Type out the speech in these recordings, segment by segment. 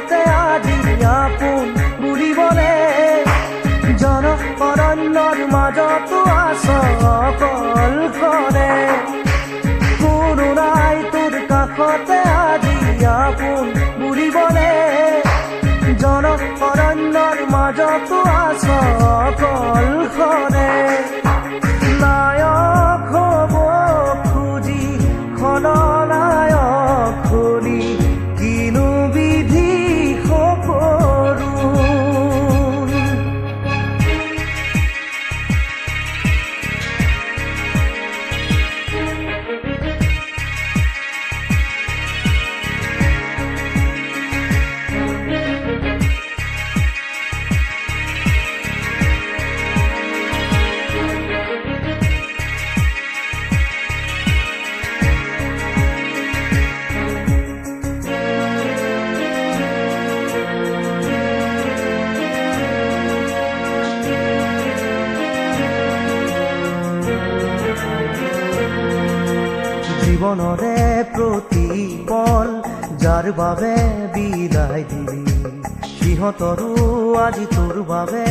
কাষতে আজি আপোন বুলিবলে জন অৰণ্যৰ মাজতো আছ অকলশৰে কোনো নাই তোৰ কাষতে আজি আপোন বুলিবলে জন অৰণ্যৰ মাজতো আছ অকলশৰে নায়ক হ'ব খুজি খলনায়ক হলি কিনো বিধি সকৰু জীৱনৰে প্ৰতিপল যাৰ বাবে বিদায় দিলি সিহঁতৰো আজি তোৰ বাবে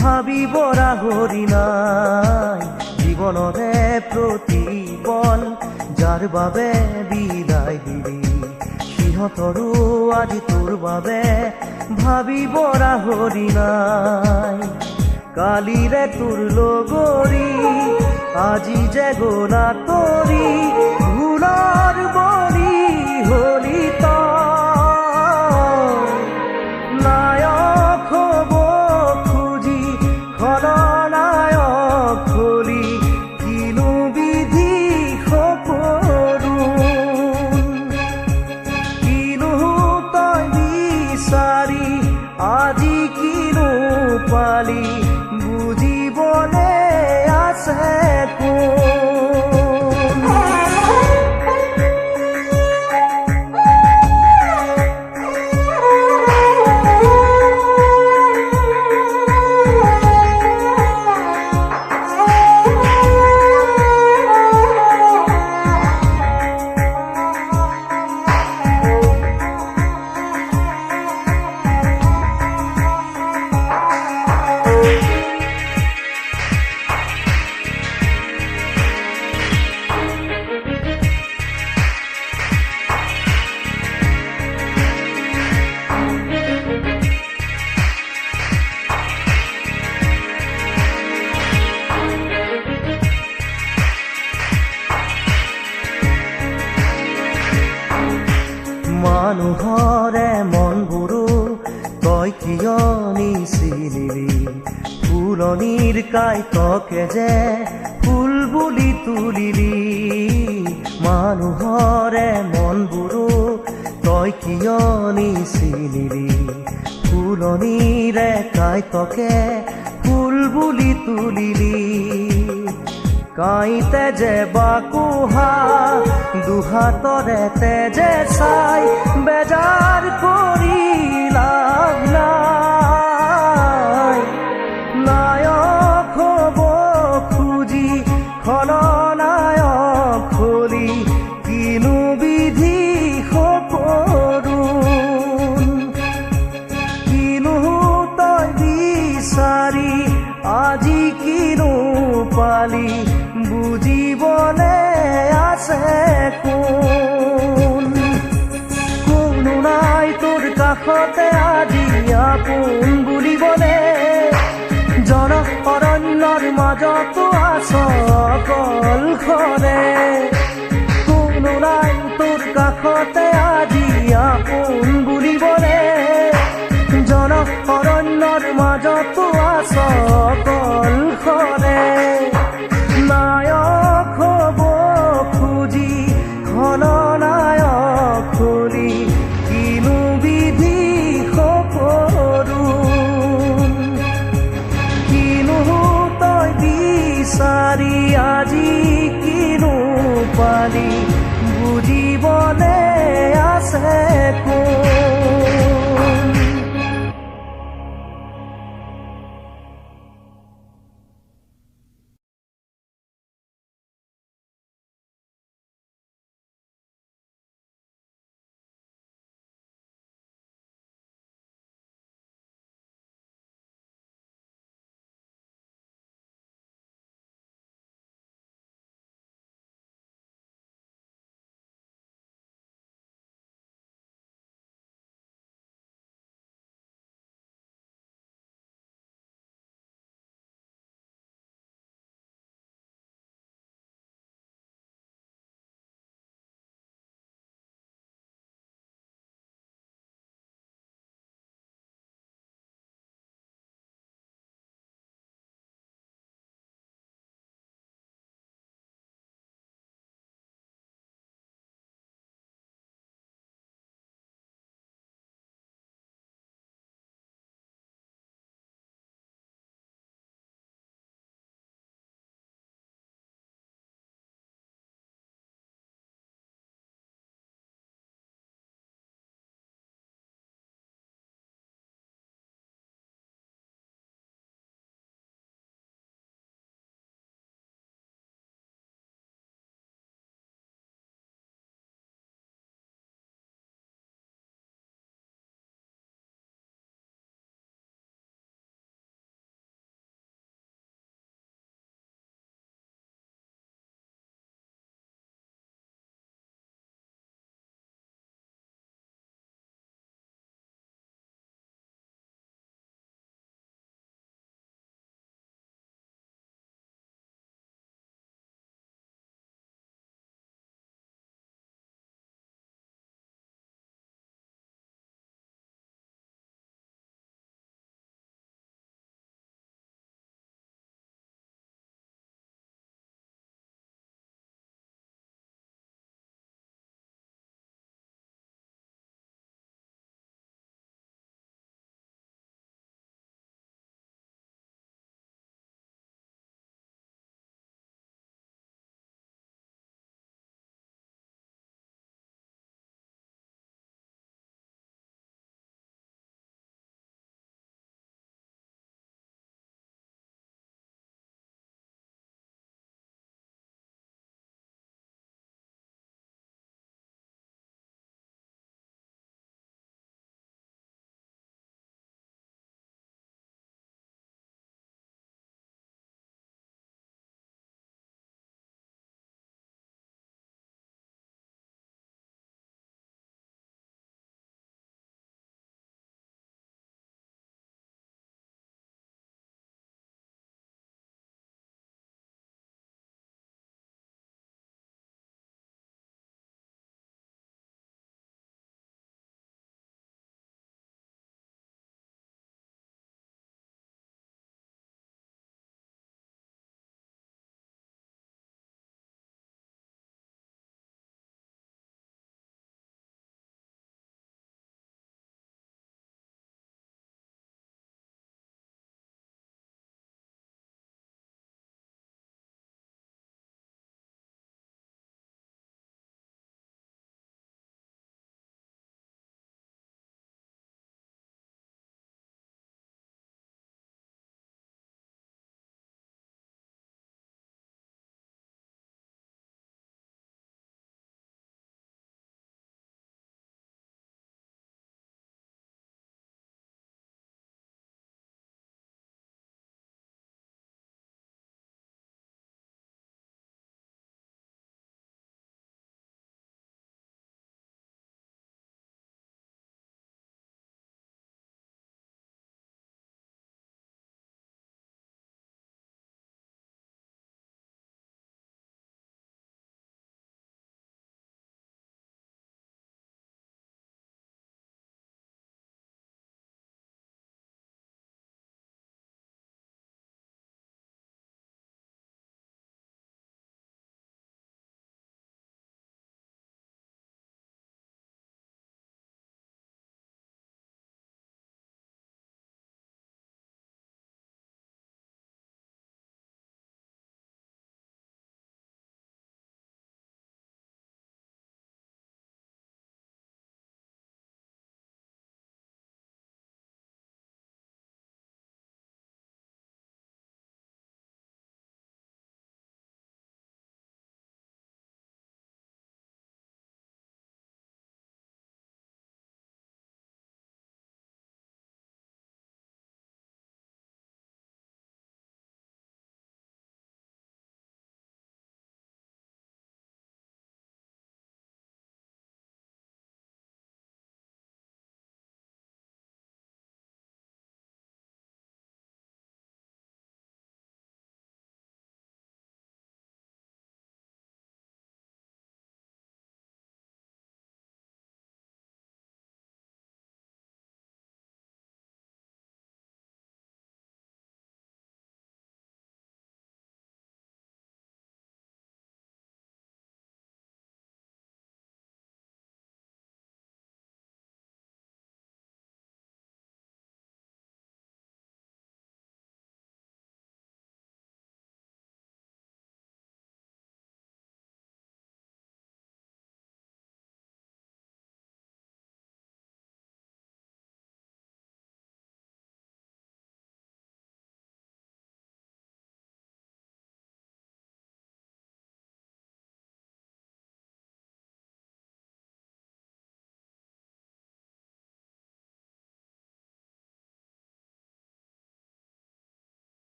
ভাবিব ৰাহৰি নাই জীৱনৰে প্ৰতিপল যাৰ বাবে বিদায় দিলি সিহঁতৰো আজি তোৰ বাবে ভাবিব ৰাহৰি নাই কালিৰে তোৰ লগৰী আজি যে গলা তৰি ভুলৰ বলি হলি নায়ক হ'ব খুজি খলনায়ক হলি কিনো বিধি সকৰু কিনো তই বিচাৰি আজি কিনো পালি বুজিবলে আছে মানুহৰে মনবোৰো তই কিয় নিচিনিলি ফুলনিৰ কাইতকে যে ফুল বুলি তুলিলি মানুহৰে মনবোৰো তই কিয় নিচিনিলি ফুলনিৰে কাইতকে ফুল বুলি তুলিলি কাইতে যে বাকুহা দুহাতৰে তেজে চাই বেজাৰ কৰি লাভ নাই নায়ক হ'ব খুজি খলনায়ক হলি কিনো বিধি সকৰু কিনো তই বিচাৰি আজি কিনো পালি বুজিবলে আছে কোনো নাই তোৰ কাষতে আজি আপোন বুলিবলে জন অৰণ্যৰ মাজতো আছ অকলশৰে কোনো নাই তোৰ কাষতে আজি আপোন বুলিবলে জন অৰণ্যৰ মাজতো আছ অকলশৰে নায়ক হ'ব খুজি খলনায়ক হলি কিনো বিধি সকৰু কিনো তই বিচাৰি আজি কিনো পালি